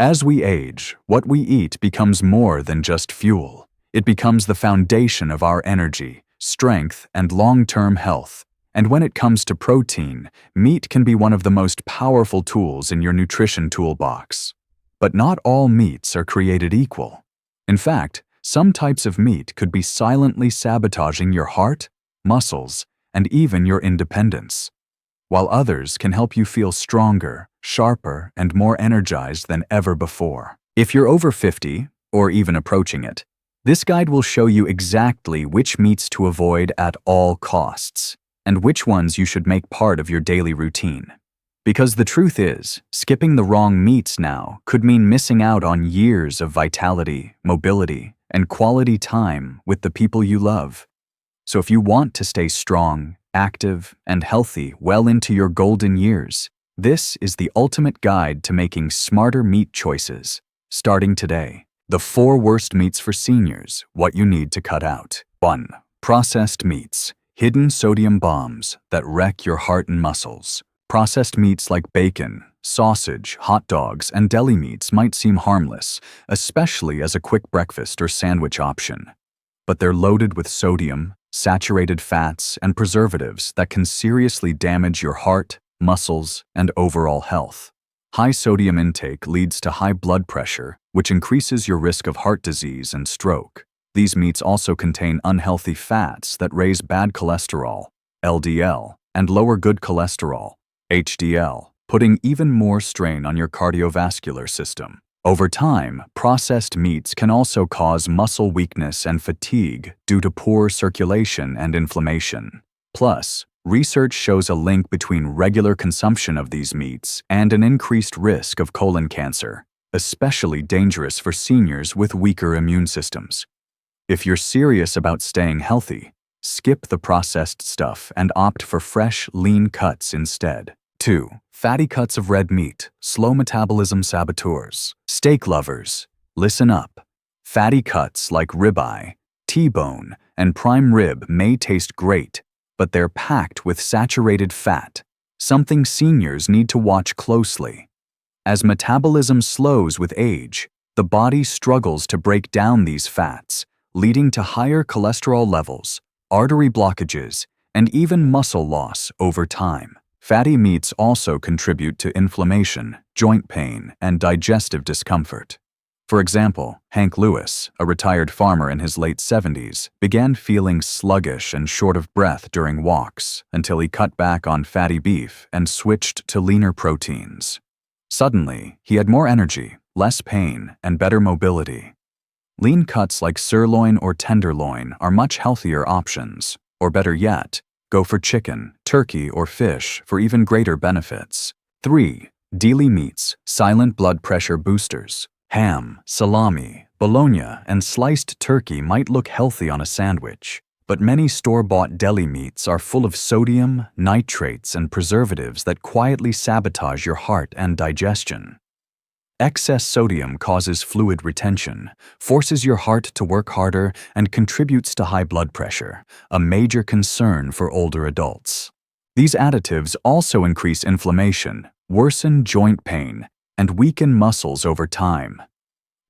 As we age, what we eat becomes more than just fuel. It becomes the foundation of our energy, strength, and long-term health. And when it comes to protein, meat can be one of the most powerful tools in your nutrition toolbox. But not all meats are created equal. In fact, some types of meat could be silently sabotaging your heart, muscles, and even your independence, while others can help you feel stronger, sharper, and more energized than ever before. If you're over 50, or even approaching it, this guide will show you exactly which meats to avoid at all costs, and which ones you should make part of your daily routine. Because the truth is, skipping the wrong meats now could mean missing out on years of vitality, mobility, and quality time with the people you love. So if you want to stay strong, active, and healthy well into your golden years, this is the ultimate guide to making smarter meat choices. Starting today, the 4 worst meats for seniors, what you need to cut out. 1. Processed meats, hidden sodium bombs that wreck your heart and muscles. Processed meats like bacon, sausage, hot dogs, and deli meats might seem harmless, especially as a quick breakfast or sandwich option. But they're loaded with sodium, saturated fats, and preservatives that can seriously damage your heart, muscles, and overall health. High sodium intake leads to high blood pressure, which increases your risk of heart disease and stroke. These meats also contain unhealthy fats that raise bad cholesterol, LDL, and lower good cholesterol, HDL, putting even more strain on your cardiovascular system. Over time, processed meats can also cause muscle weakness and fatigue due to poor circulation and inflammation. Plus, research shows a link between regular consumption of these meats and an increased risk of colon cancer, especially dangerous for seniors with weaker immune systems. If you're serious about staying healthy, skip the processed stuff and opt for fresh, lean cuts instead. 2. Fatty cuts of red meat, slow metabolism saboteurs. Steak lovers, listen up. Fatty cuts like ribeye, T-bone, and prime rib may taste great, but they're packed with saturated fat, something seniors need to watch closely. As metabolism slows with age, the body struggles to break down these fats, leading to higher cholesterol levels, artery blockages, and even muscle loss over time. Fatty meats also contribute to inflammation, joint pain, and digestive discomfort. For example, Hank Lewis, a retired farmer in his late 70s, began feeling sluggish and short of breath during walks until he cut back on fatty beef and switched to leaner proteins. Suddenly, he had more energy, less pain, and better mobility. Lean cuts like sirloin or tenderloin are much healthier options, or better yet, go for chicken, turkey, or fish for even greater benefits. 3. Deli meats, silent blood pressure boosters. Ham, salami, bologna, and sliced turkey might look healthy on a sandwich, but many store-bought deli meats are full of sodium, nitrates, and preservatives that quietly sabotage your heart and digestion. Excess sodium causes fluid retention, forces your heart to work harder, and contributes to high blood pressure, a major concern for older adults. These additives also increase inflammation, worsen joint pain, and weaken muscles over time.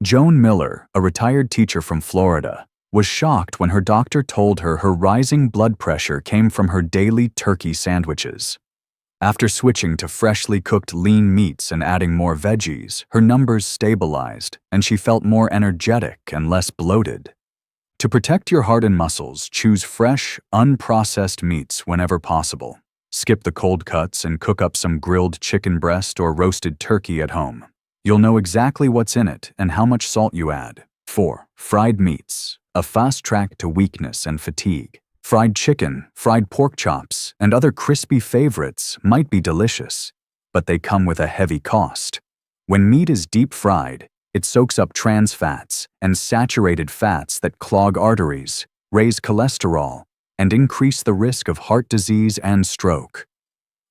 Joan Miller, a retired teacher from Florida, was shocked when her doctor told her her rising blood pressure came from her daily turkey sandwiches. After switching to freshly cooked lean meats and adding more veggies, her numbers stabilized, and she felt more energetic and less bloated. To protect your heart and muscles, choose fresh, unprocessed meats whenever possible. Skip the cold cuts and cook up some grilled chicken breast or roasted turkey at home. You'll know exactly what's in it and how much salt you add. 4. Fried meats, a fast track to weakness and fatigue. Fried chicken, fried pork chops, and other crispy favorites might be delicious, but they come with a heavy cost. When meat is deep fried, it soaks up trans fats and saturated fats that clog arteries, raise cholesterol, and increase the risk of heart disease and stroke.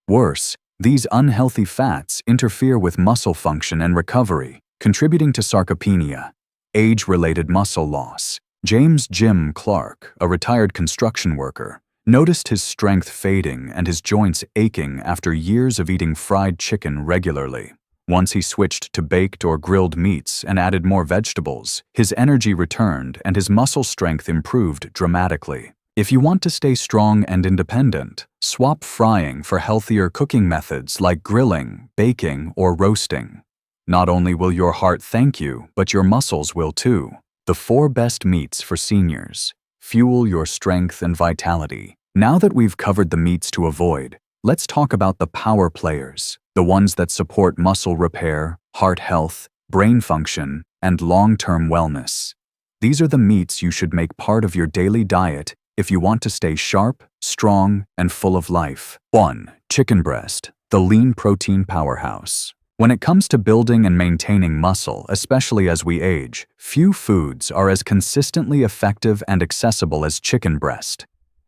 Worse, these unhealthy fats interfere with muscle function and recovery, contributing to sarcopenia, age-related muscle loss. James Jim Clark, a retired construction worker, noticed his strength fading and his joints aching after years of eating fried chicken regularly. Once he switched to baked or grilled meats and added more vegetables, his energy returned and his muscle strength improved dramatically. If you want to stay strong and independent, swap frying for healthier cooking methods like grilling, baking, or roasting. Not only will your heart thank you, but your muscles will too. The 4 best meats for seniors. Fuel your strength and vitality. Now that we've covered the meats to avoid, let's talk about the power players, the ones that support muscle repair, heart health, brain function, and long-term wellness. These are the meats you should make part of your daily diet if you want to stay sharp, strong, and full of life. 1. Chicken breast, the lean protein powerhouse. When it comes to building and maintaining muscle, especially as we age, few foods are as consistently effective and accessible as chicken breast.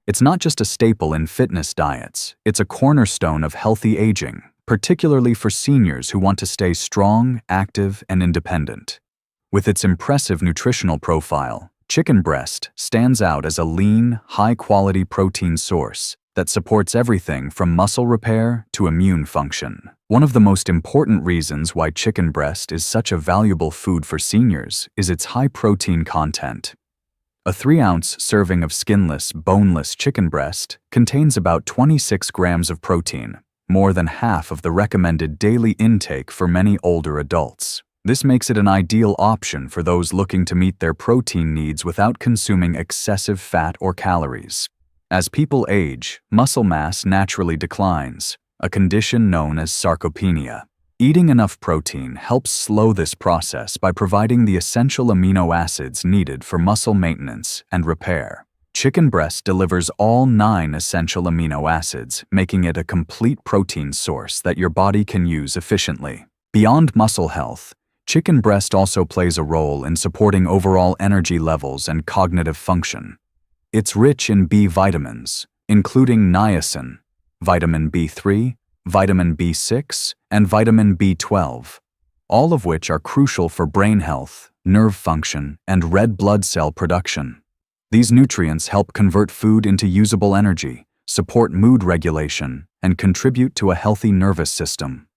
It's not just a staple in fitness diets, it's a cornerstone of healthy aging, particularly for seniors who want to stay strong, active, and independent. With its impressive nutritional profile, chicken breast stands out as a lean, high-quality protein source that supports everything from muscle repair to immune function. One of the most important reasons why chicken breast is such a valuable food for seniors is its high protein content. A 3-ounce serving of skinless, boneless chicken breast contains about 26 grams of protein, more than half of the recommended daily intake for many older adults. This makes it an ideal option for those looking to meet their protein needs without consuming excessive fat or calories. As people age, muscle mass naturally declines, a condition known as sarcopenia. Eating enough protein helps slow this process by providing the essential amino acids needed for muscle maintenance and repair. Chicken breast delivers all 9 essential amino acids, making it a complete protein source that your body can use efficiently. Beyond muscle health, chicken breast also plays a role in supporting overall energy levels and cognitive function. It's rich in B vitamins, including niacin, vitamin B3, vitamin B6, and vitamin B12, all of which are crucial for brain health, nerve function, and red blood cell production. These nutrients help convert food into usable energy, support mood regulation, and contribute to a healthy nervous system.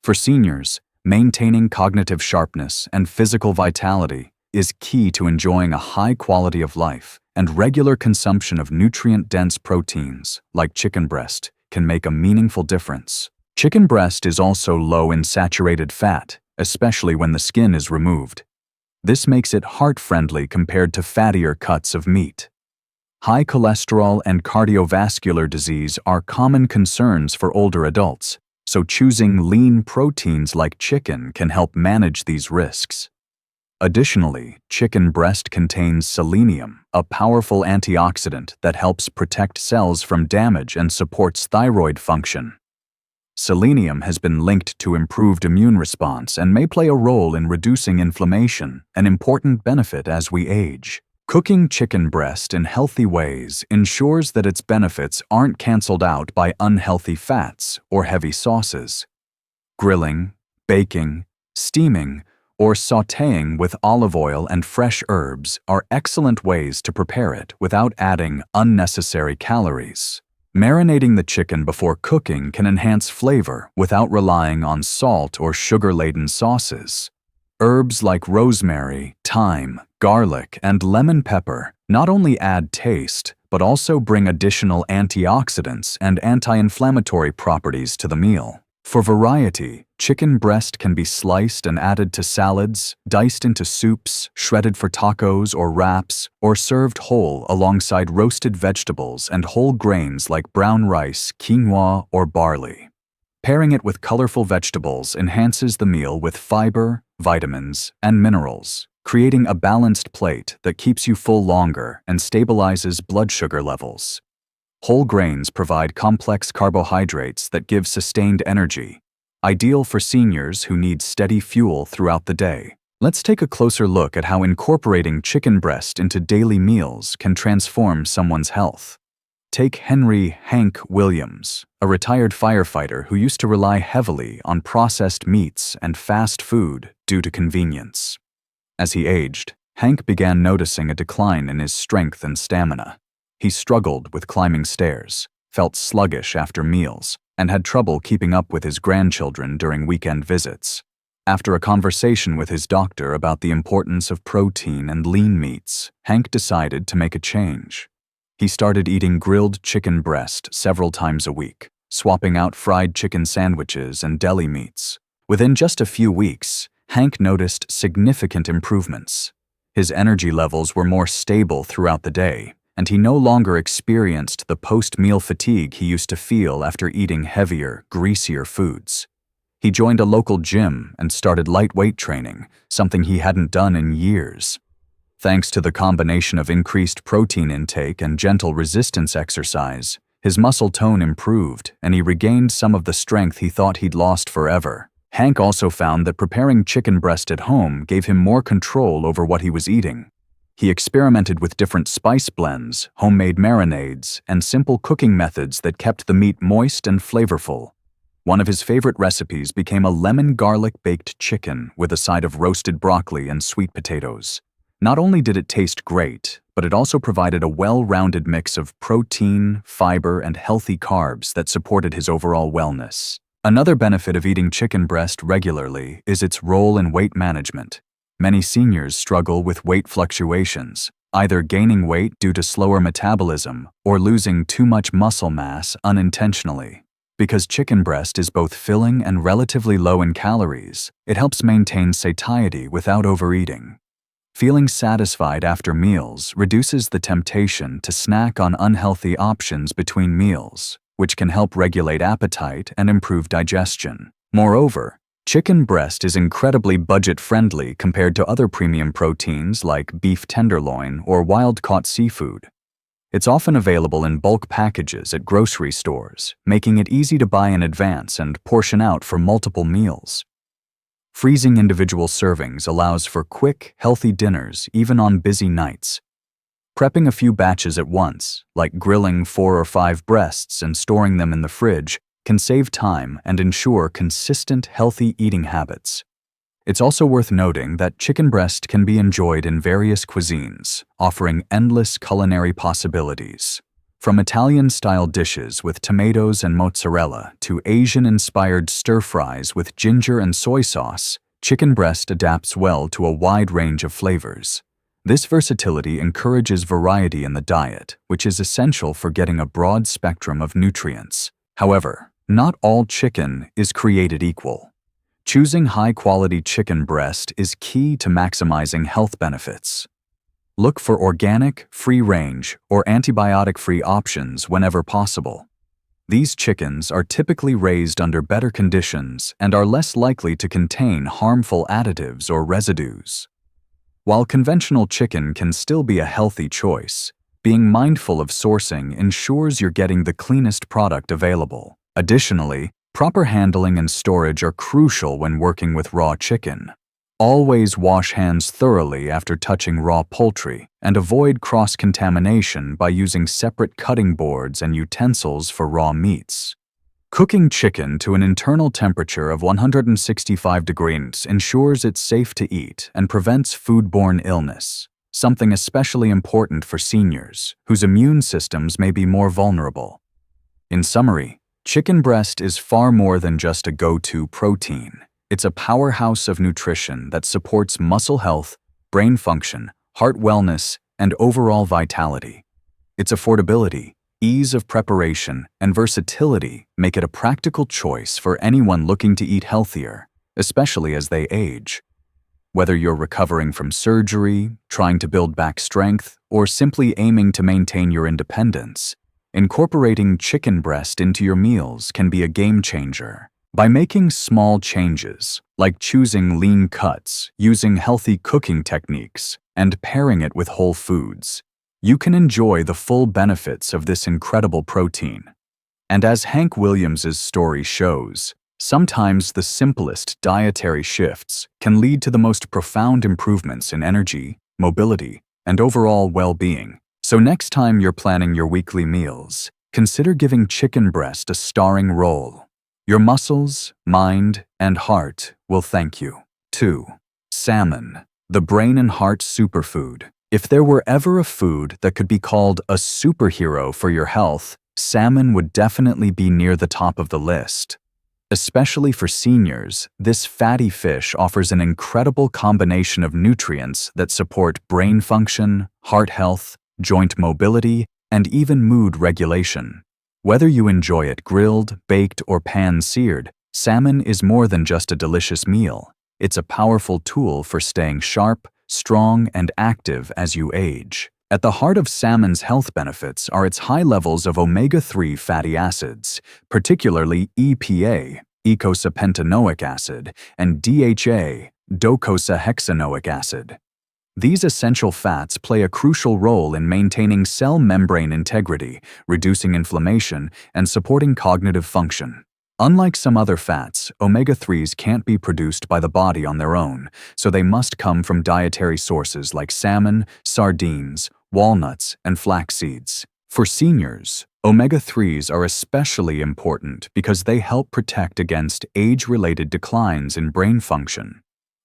For seniors, maintaining cognitive sharpness and physical vitality is key to enjoying a high quality of life, and regular consumption of nutrient-dense proteins, like chicken breast, can make a meaningful difference. Chicken breast is also low in saturated fat, especially when the skin is removed. This makes it heart-friendly compared to fattier cuts of meat. High cholesterol and cardiovascular disease are common concerns for older adults, so choosing lean proteins like chicken can help manage these risks. Additionally, chicken breast contains selenium, a powerful antioxidant that helps protect cells from damage and supports thyroid function. Selenium has been linked to improved immune response and may play a role in reducing inflammation, an important benefit as we age. Cooking chicken breast in healthy ways ensures that its benefits aren't canceled out by unhealthy fats or heavy sauces. Grilling, baking, steaming, or sautéing with olive oil and fresh herbs are excellent ways to prepare it without adding unnecessary calories. Marinating the chicken before cooking can enhance flavor without relying on salt or sugar-laden sauces. Herbs like rosemary, thyme, garlic, and lemon pepper not only add taste, but also bring additional antioxidants and anti-inflammatory properties to the meal. For variety, chicken breast can be sliced and added to salads, diced into soups, shredded for tacos or wraps, or served whole alongside roasted vegetables and whole grains like brown rice, quinoa, or barley. Pairing it with colorful vegetables enhances the meal with fiber, vitamins, and minerals, creating a balanced plate that keeps you full longer and stabilizes blood sugar levels. Whole grains provide complex carbohydrates that give sustained energy, ideal for seniors who need steady fuel throughout the day. Let's take a closer look at how incorporating chicken breast into daily meals can transform someone's health. Take Hank Williams, a retired firefighter who used to rely heavily on processed meats and fast food due to convenience. As he aged, Hank began noticing a decline in his strength and stamina. He struggled with climbing stairs, felt sluggish after meals, and had trouble keeping up with his grandchildren during weekend visits. After a conversation with his doctor about the importance of protein and lean meats, Hank decided to make a change. He started eating grilled chicken breast several times a week, swapping out fried chicken sandwiches and deli meats. Within just a few weeks, Hank noticed significant improvements. His energy levels were more stable throughout the day, and he no longer experienced the post-meal fatigue he used to feel after eating heavier, greasier foods. He joined a local gym and started lightweight training, something he hadn't done in years. Thanks to the combination of increased protein intake and gentle resistance exercise, his muscle tone improved and he regained some of the strength he thought he'd lost forever. Hank also found that preparing chicken breast at home gave him more control over what he was eating. He experimented with different spice blends, homemade marinades, and simple cooking methods that kept the meat moist and flavorful. One of his favorite recipes became a lemon garlic baked chicken with a side of roasted broccoli and sweet potatoes. Not only did it taste great, but it also provided a well-rounded mix of protein, fiber, and healthy carbs that supported his overall wellness. Another benefit of eating chicken breast regularly is its role in weight management. Many seniors struggle with weight fluctuations, either gaining weight due to slower metabolism or losing too much muscle mass unintentionally. Because chicken breast is both filling and relatively low in calories, it helps maintain satiety without overeating. Feeling satisfied after meals reduces the temptation to snack on unhealthy options between meals, which can help regulate appetite and improve digestion. Moreover, chicken breast is incredibly budget-friendly compared to other premium proteins like beef tenderloin or wild-caught seafood. It's often available in bulk packages at grocery stores, making it easy to buy in advance and portion out for multiple meals. Freezing individual servings allows for quick, healthy dinners even on busy nights. Prepping a few batches at once, like grilling 4 or 5 breasts and storing them in the fridge, can save time and ensure consistent, healthy eating habits. It's also worth noting that chicken breast can be enjoyed in various cuisines, offering endless culinary possibilities. From Italian-style dishes with tomatoes and mozzarella to Asian-inspired stir-fries with ginger and soy sauce, chicken breast adapts well to a wide range of flavors. This versatility encourages variety in the diet, which is essential for getting a broad spectrum of nutrients. However, not all chicken is created equal. Choosing high-quality chicken breast is key to maximizing health benefits. Look for organic, free-range, or antibiotic-free options whenever possible. These chickens are typically raised under better conditions and are less likely to contain harmful additives or residues. While conventional chicken can still be a healthy choice, being mindful of sourcing ensures you're getting the cleanest product available. Additionally, proper handling and storage are crucial when working with raw chicken. Always wash hands thoroughly after touching raw poultry and avoid cross-contamination by using separate cutting boards and utensils for raw meats. Cooking chicken to an internal temperature of 165 degrees ensures it's safe to eat and prevents foodborne illness, something especially important for seniors, whose immune systems may be more vulnerable. In summary, chicken breast is far more than just a go-to protein. It's a powerhouse of nutrition that supports muscle health, brain function, heart wellness, and overall vitality. Its affordability, ease of preparation, and versatility make it a practical choice for anyone looking to eat healthier, especially as they age. Whether you're recovering from surgery, trying to build back strength, or simply aiming to maintain your independence, incorporating chicken breast into your meals can be a game changer. By making small changes, like choosing lean cuts, using healthy cooking techniques, and pairing it with whole foods, you can enjoy the full benefits of this incredible protein. And as Hank Williams' story shows, sometimes the simplest dietary shifts can lead to the most profound improvements in energy, mobility, and overall well-being. So next time you're planning your weekly meals, consider giving chicken breast a starring role. Your muscles, mind, and heart will thank you. 2. Salmon, the brain and heart superfood. If there were ever a food that could be called a superhero for your health, salmon would definitely be near the top of the list. Especially for seniors, this fatty fish offers an incredible combination of nutrients that support brain function, heart health, joint mobility, and even mood regulation. Whether you enjoy it grilled, baked, or pan-seared, salmon is more than just a delicious meal. It's a powerful tool for staying sharp, strong, and active as you age. At the heart of salmon's health benefits are its high levels of omega-3 fatty acids, particularly EPA, eicosapentaenoic acid, and DHA, docosahexaenoic acid. These essential fats play a crucial role in maintaining cell membrane integrity, reducing inflammation, and supporting cognitive function. Unlike some other fats, omega-3s can't be produced by the body on their own, so they must come from dietary sources like salmon, sardines, walnuts, and flax seeds. For seniors, omega-3s are especially important because they help protect against age-related declines in brain function.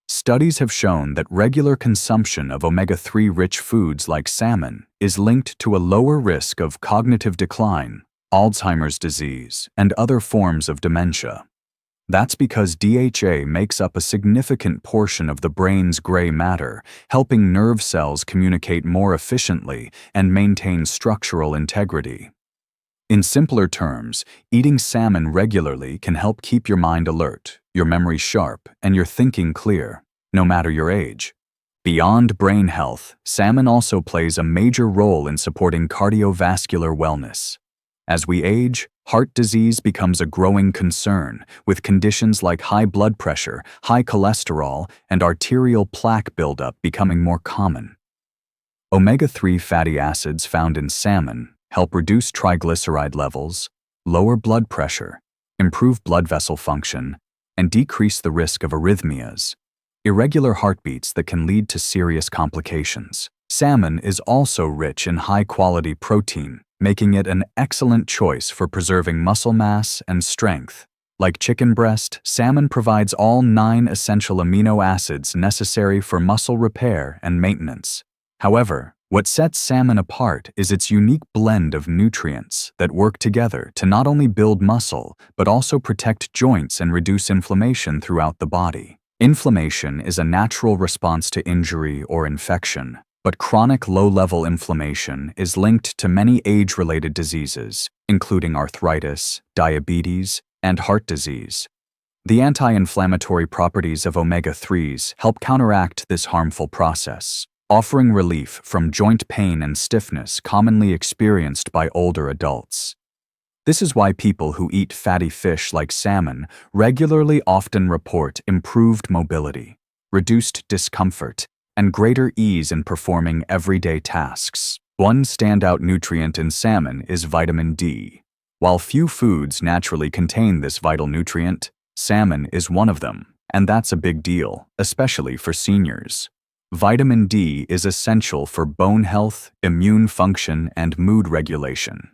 Studies have shown that regular consumption of omega-3-rich foods like salmon is linked to a lower risk of cognitive decline, Alzheimer's disease, and other forms of dementia. That's because DHA makes up a significant portion of the brain's gray matter, helping nerve cells communicate more efficiently and maintain structural integrity. In simpler terms, eating salmon regularly can help keep your mind alert, your memory sharp, and your thinking clear, no matter your age. Beyond brain health, salmon also plays a major role in supporting cardiovascular wellness. As we age, heart disease becomes a growing concern, with conditions like high blood pressure, high cholesterol, and arterial plaque buildup becoming more common. Omega-3 fatty acids found in salmon help reduce triglyceride levels, lower blood pressure, improve blood vessel function, and decrease the risk of arrhythmias, irregular heartbeats that can lead to serious complications. Salmon is also rich in high-quality protein, making it an excellent choice for preserving muscle mass and strength. Like chicken breast, salmon provides all 9 essential amino acids necessary for muscle repair and maintenance. However, what sets salmon apart is its unique blend of nutrients that work together to not only build muscle, but also protect joints and reduce inflammation throughout the body. Inflammation is a natural response to injury or infection, but chronic low-level inflammation is linked to many age-related diseases, including arthritis, diabetes, and heart disease. The anti-inflammatory properties of omega-3s help counteract this harmful process, offering relief from joint pain and stiffness commonly experienced by older adults. This is why people who eat fatty fish like salmon regularly often report improved mobility, reduced discomfort, and greater ease in performing everyday tasks. One standout nutrient in salmon is vitamin D. While few foods naturally contain this vital nutrient, salmon is one of them, and that's a big deal, especially for seniors. Vitamin D is essential for bone health, immune function, and mood regulation.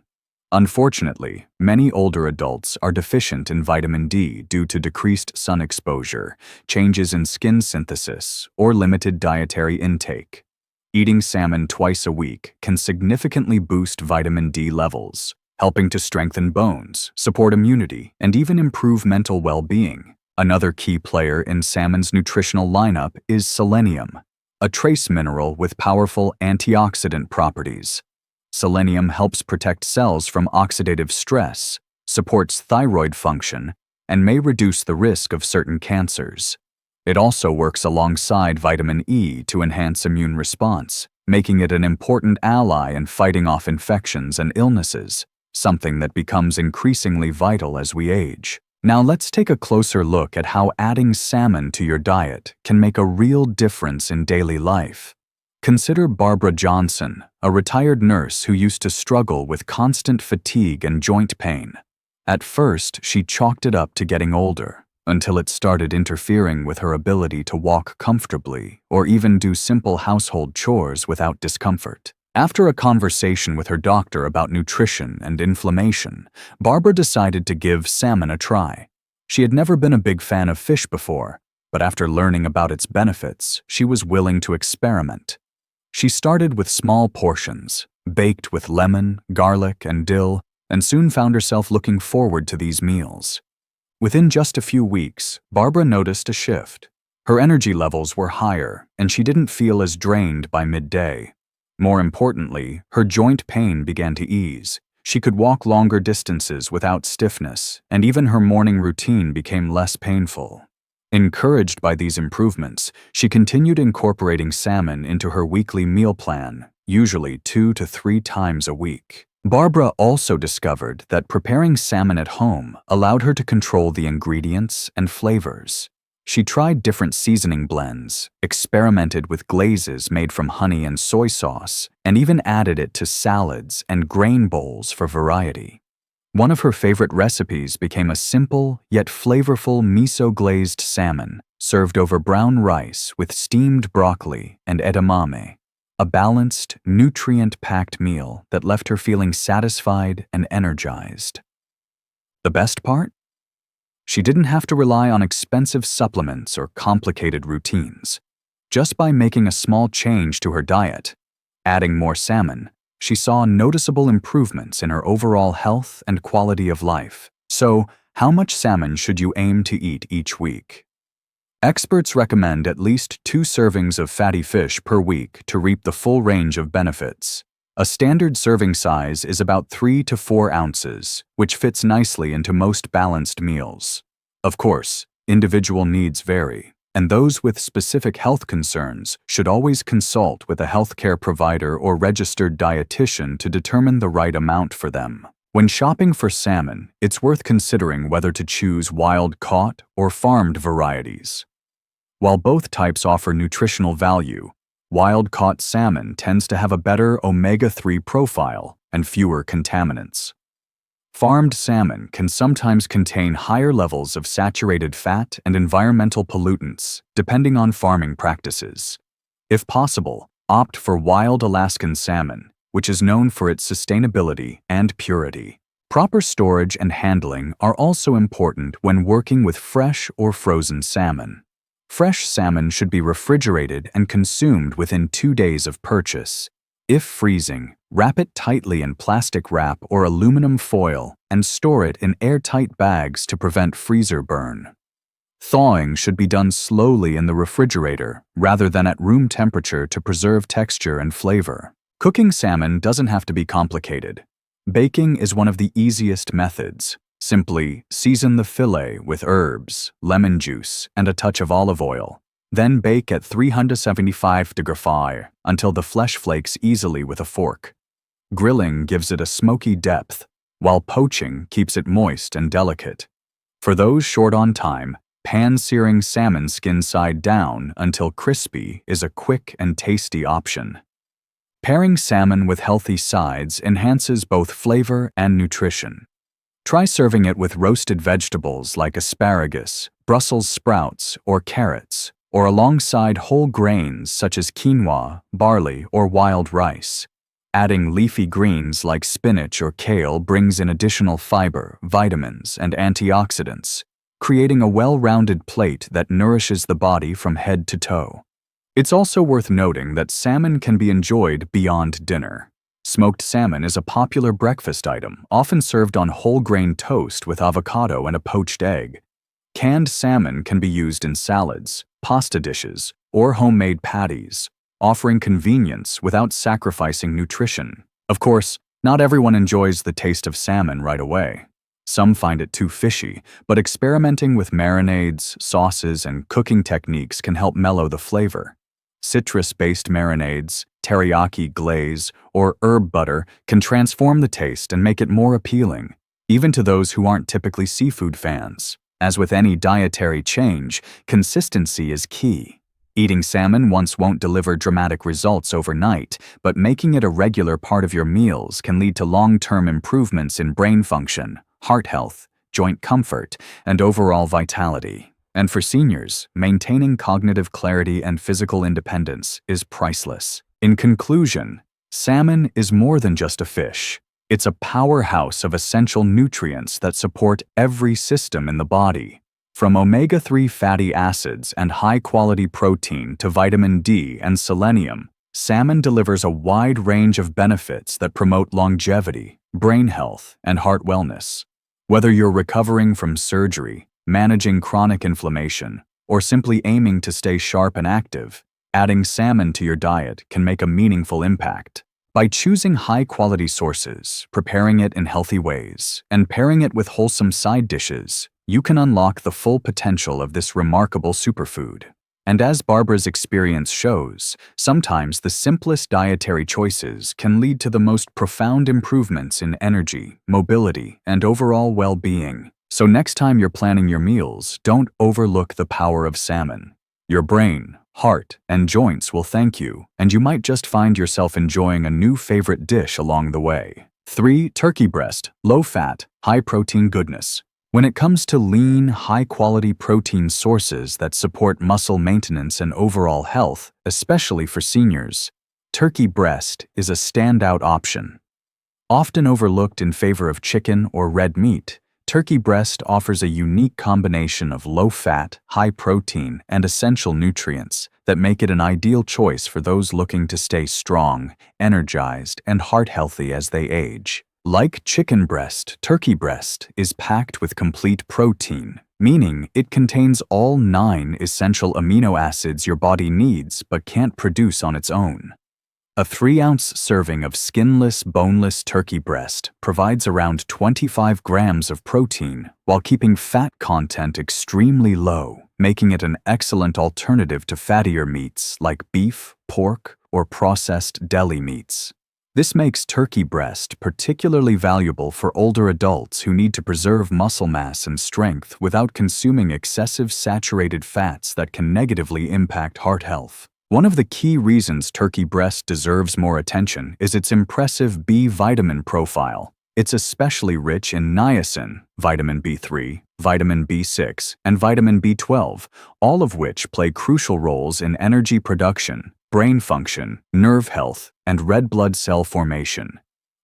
Unfortunately, many older adults are deficient in vitamin D due to decreased sun exposure, changes in skin synthesis, or limited dietary intake. Eating salmon twice a week can significantly boost vitamin D levels, helping to strengthen bones, support immunity, and even improve mental well-being. Another key player in salmon's nutritional lineup is selenium, a trace mineral with powerful antioxidant properties. Selenium helps protect cells from oxidative stress, supports thyroid function, and may reduce the risk of certain cancers. It also works alongside vitamin E to enhance immune response, making it an important ally in fighting off infections and illnesses, something that becomes increasingly vital as we age. Now let's take a closer look at how adding salmon to your diet can make a real difference in daily life. Consider Barbara Johnson, a retired nurse who used to struggle with constant fatigue and joint pain. At first, she chalked it up to getting older, until it started interfering with her ability to walk comfortably or even do simple household chores without discomfort. After a conversation with her doctor about nutrition and inflammation, Barbara decided to give salmon a try. She had never been a big fan of fish before, but after learning about its benefits, she was willing to experiment. She started with small portions, baked with lemon, garlic, and dill, and soon found herself looking forward to these meals. Within just a few weeks, Barbara noticed a shift. Her energy levels were higher, and she didn't feel as drained by midday. More importantly, her joint pain began to ease. She could walk longer distances without stiffness, and even her morning routine became less painful. Encouraged by these improvements, she continued incorporating salmon into her weekly meal plan, usually 2 to 3 times a week. Barbara also discovered that preparing salmon at home allowed her to control the ingredients and flavors. She tried different seasoning blends, experimented with glazes made from honey and soy sauce, and even added it to salads and grain bowls for variety. One of her favorite recipes became a simple yet flavorful miso-glazed salmon served over brown rice with steamed broccoli and edamame, a balanced, nutrient-packed meal that left her feeling satisfied and energized. The best part? She didn't have to rely on expensive supplements or complicated routines. Just by making a small change to her diet, adding more salmon, she saw noticeable improvements in her overall health and quality of life. So, how much salmon should you aim to eat each week? Experts recommend at least 2 servings of fatty fish per week to reap the full range of benefits. A standard serving size is about 3 to 4 ounces, which fits nicely into most balanced meals. Of course, individual needs vary, and those with specific health concerns should always consult with a healthcare provider or registered dietitian to determine the right amount for them. When shopping for salmon, it's worth considering whether to choose wild-caught or farmed varieties. While both types offer nutritional value, wild-caught salmon tends to have a better omega-3 profile and fewer contaminants. Farmed salmon can sometimes contain higher levels of saturated fat and environmental pollutants, depending on farming practices. If possible, opt for wild Alaskan salmon, which is known for its sustainability and purity. Proper storage and handling are also important when working with fresh or frozen salmon. Fresh salmon should be refrigerated and consumed within 2 days of purchase. If freezing, wrap it tightly in plastic wrap or aluminum foil and store it in airtight bags to prevent freezer burn. Thawing should be done slowly in the refrigerator rather than at room temperature to preserve texture and flavor. Cooking salmon doesn't have to be complicated. Baking is one of the easiest methods. Simply season the fillet with herbs, lemon juice, and a touch of olive oil. Then bake at 375° Fahrenheit until the flesh flakes easily with a fork. Grilling gives it a smoky depth, while poaching keeps it moist and delicate. For those short on time, pan-searing salmon skin side down until crispy is a quick and tasty option. Pairing salmon with healthy sides enhances both flavor and nutrition. Try serving it with roasted vegetables like asparagus, Brussels sprouts, or carrots, or alongside whole grains such as quinoa, barley, or wild rice. Adding leafy greens like spinach or kale brings in additional fiber, vitamins, and antioxidants, creating a well-rounded plate that nourishes the body from head to toe. It's also worth noting that salmon can be enjoyed beyond dinner. Smoked salmon is a popular breakfast item, often served on whole-grain toast with avocado and a poached egg. Canned salmon can be used in salads, pasta dishes, or homemade patties, offering convenience without sacrificing nutrition. Of course, not everyone enjoys the taste of salmon right away. Some find it too fishy, but experimenting with marinades, sauces, and cooking techniques can help mellow the flavor. Citrus-based marinades, teriyaki glaze, or herb butter can transform the taste and make it more appealing, even to those who aren't typically seafood fans. As with any dietary change, consistency is key. Eating salmon once won't deliver dramatic results overnight, but making it a regular part of your meals can lead to long-term improvements in brain function, heart health, joint comfort, and overall vitality. And for seniors, maintaining cognitive clarity and physical independence is priceless. In conclusion, salmon is more than just a fish. It's a powerhouse of essential nutrients that support every system in the body. From omega-3 fatty acids and high-quality protein to vitamin D and selenium, salmon delivers a wide range of benefits that promote longevity, brain health, and heart wellness. Whether you're recovering from surgery, managing chronic inflammation, or simply aiming to stay sharp and active, adding salmon to your diet can make a meaningful impact. By choosing high-quality sources, preparing it in healthy ways, and pairing it with wholesome side dishes, you can unlock the full potential of this remarkable superfood. And as Barbara's experience shows, sometimes the simplest dietary choices can lead to the most profound improvements in energy, mobility, and overall well-being. So next time you're planning your meals, don't overlook the power of salmon. Your brain, heart, and joints will thank you, and you might just find yourself enjoying a new favorite dish along the way. 3. Turkey breast, low-fat, high-protein goodness. When it comes to lean, high-quality protein sources that support muscle maintenance and overall health, especially for seniors, turkey breast is a standout option. Often overlooked in favor of chicken or red meat, turkey breast offers a unique combination of low-fat, high-protein, and essential nutrients that make it an ideal choice for those looking to stay strong, energized, and heart-healthy as they age. Like chicken breast, turkey breast is packed with complete protein, meaning it contains all 9 essential amino acids your body needs but can't produce on its own. A 3-ounce serving of skinless, boneless turkey breast provides around 25 grams of protein while keeping fat content extremely low, making it an excellent alternative to fattier meats like beef, pork, or processed deli meats. This makes turkey breast particularly valuable for older adults who need to preserve muscle mass and strength without consuming excessive saturated fats that can negatively impact heart health. One of the key reasons turkey breast deserves more attention is its impressive B vitamin profile. It's especially rich in niacin, vitamin B3, vitamin B6, and vitamin B12, all of which play crucial roles in energy production, brain function, nerve health, and red blood cell formation.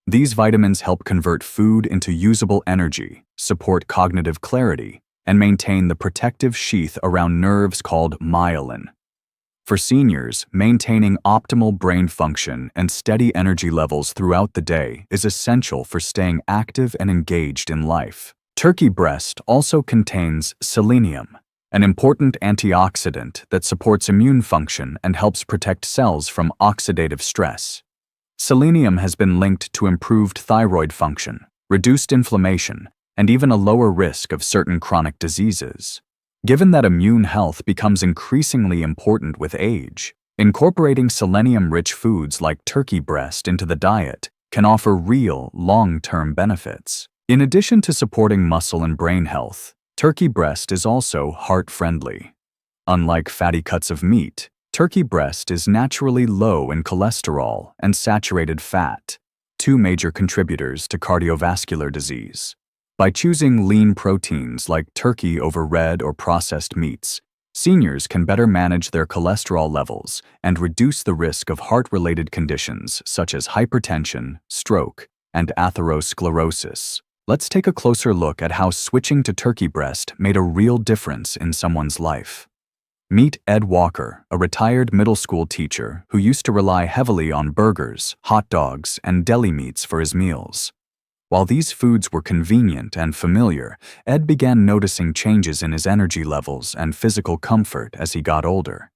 These vitamins help convert food into usable energy, support cognitive clarity, and maintain the protective sheath around nerves called myelin. For seniors, maintaining optimal brain function and steady energy levels throughout the day is essential for staying active and engaged in life. Turkey breast also contains selenium, an important antioxidant that supports immune function and helps protect cells from oxidative stress. Selenium has been linked to improved thyroid function, reduced inflammation, and even a lower risk of certain chronic diseases. Given that immune health becomes increasingly important with age, incorporating selenium-rich foods like turkey breast into the diet can offer real, long-term benefits. In addition to supporting muscle and brain health, turkey breast is also heart-friendly. Unlike fatty cuts of meat, turkey breast is naturally low in cholesterol and saturated fat, 2 major contributors to cardiovascular disease. By choosing lean proteins like turkey over red or processed meats, seniors can better manage their cholesterol levels and reduce the risk of heart-related conditions such as hypertension, stroke, and atherosclerosis. Let's take a closer look at how switching to turkey breast made a real difference in someone's life. Meet Ed Walker, a retired middle school teacher who used to rely heavily on burgers, hot dogs, and deli meats for his meals. While these foods were convenient and familiar, Ed began noticing changes in his energy levels and physical comfort as he got older.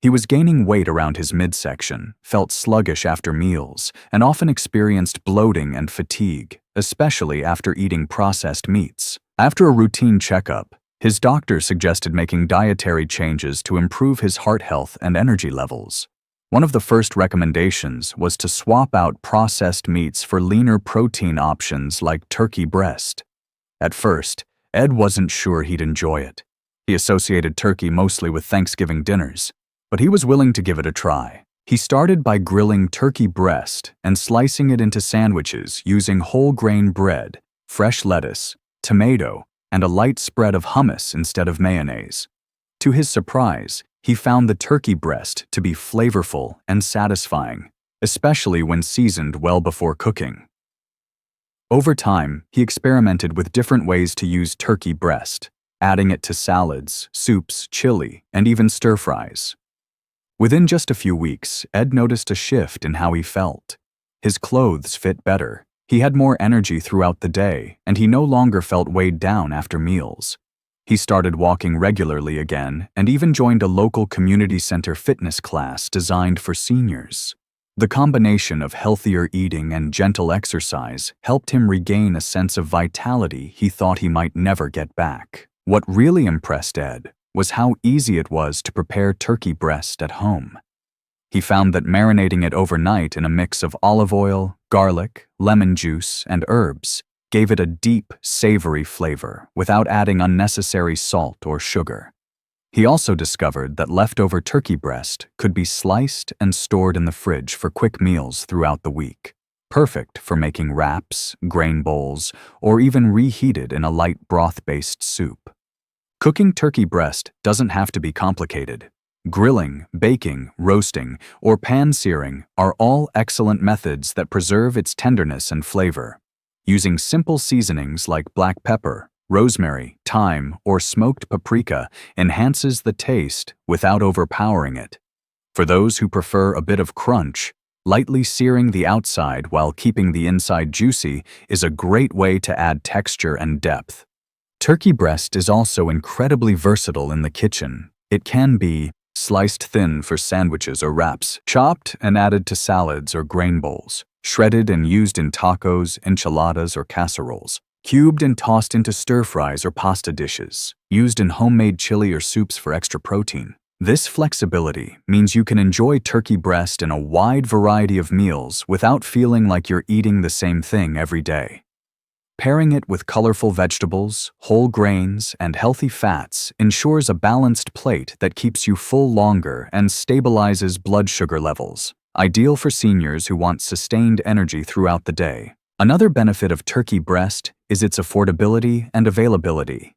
He was gaining weight around his midsection, felt sluggish after meals, and often experienced bloating and fatigue, especially after eating processed meats. After a routine checkup, his doctor suggested making dietary changes to improve his heart health and energy levels. One of the first recommendations was to swap out processed meats for leaner protein options like turkey breast. At first, Ed wasn't sure he'd enjoy it. He associated turkey mostly with Thanksgiving dinners, but he was willing to give it a try. He started by grilling turkey breast and slicing it into sandwiches using whole grain bread, fresh lettuce, tomato, and a light spread of hummus instead of mayonnaise. To his surprise, he found the turkey breast to be flavorful and satisfying, especially when seasoned well before cooking. Over time, he experimented with different ways to use turkey breast, adding it to salads, soups, chili, and even stir-fries. Within just a few weeks, Ed noticed a shift in how he felt. His clothes fit better, He had more energy throughout the day, and he no longer felt weighed down after meals. He started walking regularly again and even joined a local community center fitness class designed for seniors. The combination of healthier eating and gentle exercise helped him regain a sense of vitality he thought he might never get back. What really impressed Ed was how easy it was to prepare turkey breast at home. He found that marinating it overnight in a mix of olive oil, garlic, lemon juice, and herbs gave it a deep, savory flavor without adding unnecessary salt or sugar. He also discovered that leftover turkey breast could be sliced and stored in the fridge for quick meals throughout the week, perfect for making wraps, grain bowls, or even reheated in a light broth-based soup. Cooking turkey breast doesn't have to be complicated. Grilling, baking, roasting, or pan-searing are all excellent methods that preserve its tenderness and flavor. Using simple seasonings like black pepper, rosemary, thyme, or smoked paprika enhances the taste without overpowering it. For those who prefer a bit of crunch, lightly searing the outside while keeping the inside juicy is a great way to add texture and depth. Turkey breast is also incredibly versatile in the kitchen. It can be sliced thin for sandwiches or wraps, chopped and added to salads or grain bowls, shredded and used in tacos, enchiladas, or casseroles, cubed and tossed into stir-fries or pasta dishes, used in homemade chili or soups for extra protein. This flexibility means you can enjoy turkey breast in a wide variety of meals without feeling like you're eating the same thing every day. Pairing it with colorful vegetables, whole grains, and healthy fats ensures a balanced plate that keeps you full longer and stabilizes blood sugar levels, ideal for seniors who want sustained energy throughout the day. Another benefit of turkey breast is its affordability and availability.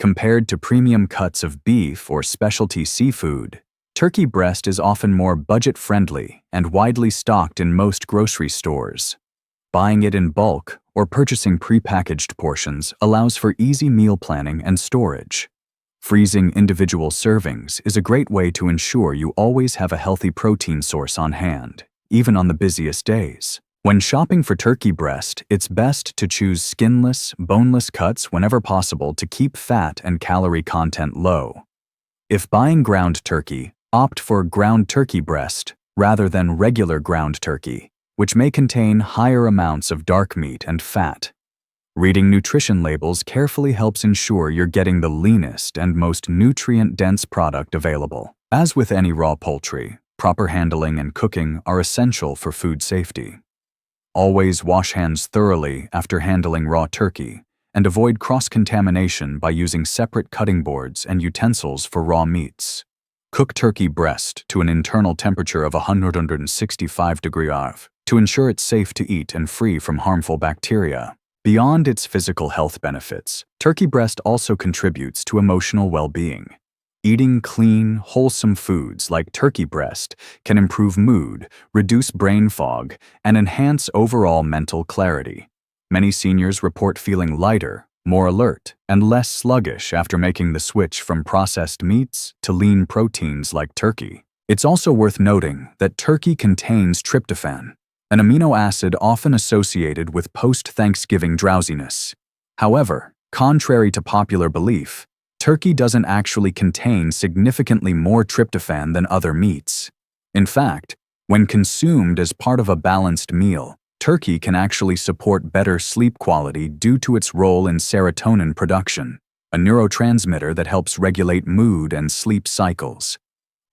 Compared to premium cuts of beef or specialty seafood, turkey breast is often more budget-friendly and widely stocked in most grocery stores. Buying it in bulk or purchasing prepackaged portions allows for easy meal planning and storage. Freezing individual servings is a great way to ensure you always have a healthy protein source on hand, even on the busiest days. When shopping for turkey breast, it's best to choose skinless, boneless cuts whenever possible to keep fat and calorie content low. If buying ground turkey, opt for ground turkey breast rather than regular ground turkey, which may contain higher amounts of dark meat and fat. Reading nutrition labels carefully helps ensure you're getting the leanest and most nutrient-dense product available. As with any raw poultry, proper handling and cooking are essential for food safety. Always wash hands thoroughly after handling raw turkey, and avoid cross-contamination by using separate cutting boards and utensils for raw meats. Cook turkey breast to an internal temperature of 165 degrees F to ensure it's safe to eat and free from harmful bacteria. Beyond its physical health benefits, turkey breast also contributes to emotional well-being. Eating clean, wholesome foods like turkey breast can improve mood, reduce brain fog, and enhance overall mental clarity. Many seniors report feeling lighter, more alert, and less sluggish after making the switch from processed meats to lean proteins like turkey. It's also worth noting that turkey contains tryptophan, an amino acid often associated with post-Thanksgiving drowsiness. However, contrary to popular belief, turkey doesn't actually contain significantly more tryptophan than other meats. In fact, when consumed as part of a balanced meal, turkey can actually support better sleep quality due to its role in serotonin production, a neurotransmitter that helps regulate mood and sleep cycles.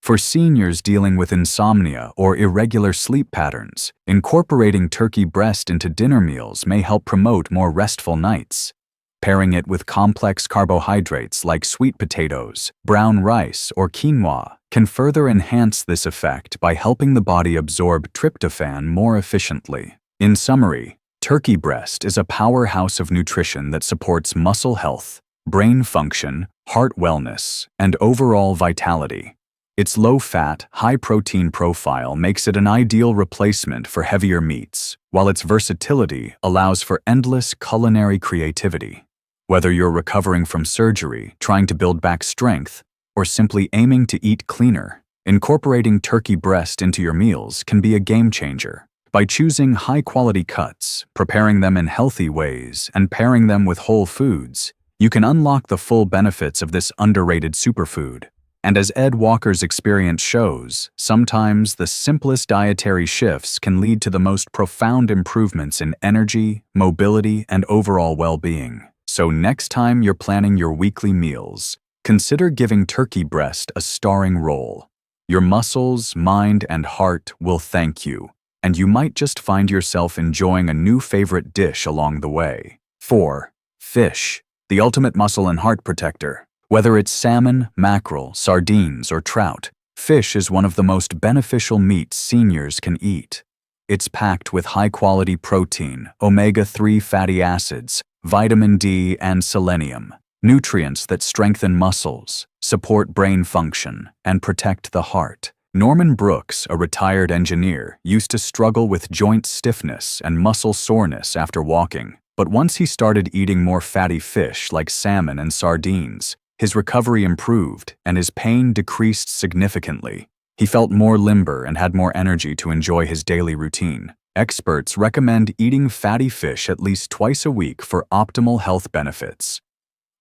For seniors dealing with insomnia or irregular sleep patterns, incorporating turkey breast into dinner meals may help promote more restful nights. Pairing it with complex carbohydrates like sweet potatoes, brown rice, or quinoa can further enhance this effect by helping the body absorb tryptophan more efficiently. In summary, turkey breast is a powerhouse of nutrition that supports muscle health, brain function, heart wellness, and overall vitality. Its low-fat, high-protein profile makes it an ideal replacement for heavier meats, while its versatility allows for endless culinary creativity. Whether you're recovering from surgery, trying to build back strength, or simply aiming to eat cleaner, incorporating turkey breast into your meals can be a game changer. By choosing high-quality cuts, preparing them in healthy ways, and pairing them with whole foods, you can unlock the full benefits of this underrated superfood. And as Ed Walker's experience shows, sometimes the simplest dietary shifts can lead to the most profound improvements in energy, mobility, and overall well-being. So next time you're planning your weekly meals, consider giving turkey breast a starring role. Your muscles, mind, and heart will thank you, and you might just find yourself enjoying a new favorite dish along the way. 4. Fish, the ultimate muscle and heart protector. Whether it's salmon, mackerel, sardines, or trout, fish is one of the most beneficial meats seniors can eat. It's packed with high-quality protein, omega-3 fatty acids, vitamin D, and selenium, nutrients that strengthen muscles, support brain function, and protect the heart. Norman Brooks, a retired engineer, used to struggle with joint stiffness and muscle soreness after walking, but once he started eating more fatty fish like salmon and sardines, his recovery improved and his pain decreased significantly. He felt more limber and had more energy to enjoy his daily routine. Experts recommend eating fatty fish at least twice a week for optimal health benefits.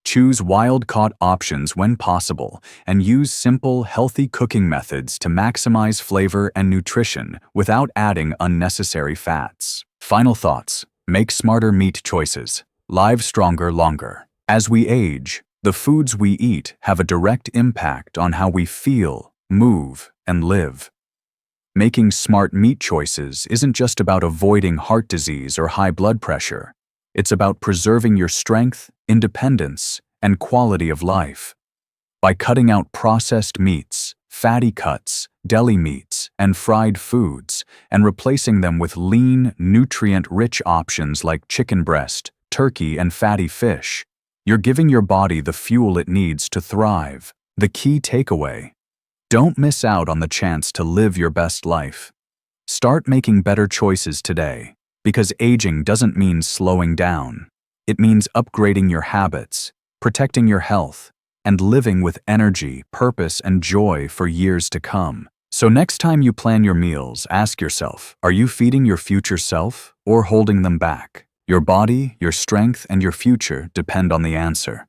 Choose wild-caught options when possible and use simple, healthy cooking methods to maximize flavor and nutrition without adding unnecessary fats. Final thoughts: make smarter meat choices. Live stronger longer. As we age, the foods we eat have a direct impact on how we feel, move, and live. Making smart meat choices isn't just about avoiding heart disease or high blood pressure. It's about preserving your strength, independence, and quality of life. By cutting out processed meats, fatty cuts, deli meats, and fried foods, and replacing them with lean, nutrient-rich options like chicken breast, turkey, and fatty fish, you're giving your body the fuel it needs to thrive. The key takeaway: don't miss out on the chance to live your best life. Start making better choices today, because aging doesn't mean slowing down. It means upgrading your habits, protecting your health, and living with energy, purpose, and joy for years to come. So next time you plan your meals, ask yourself, are you feeding your future self or holding them back? Your body, your strength, and your future depend on the answer.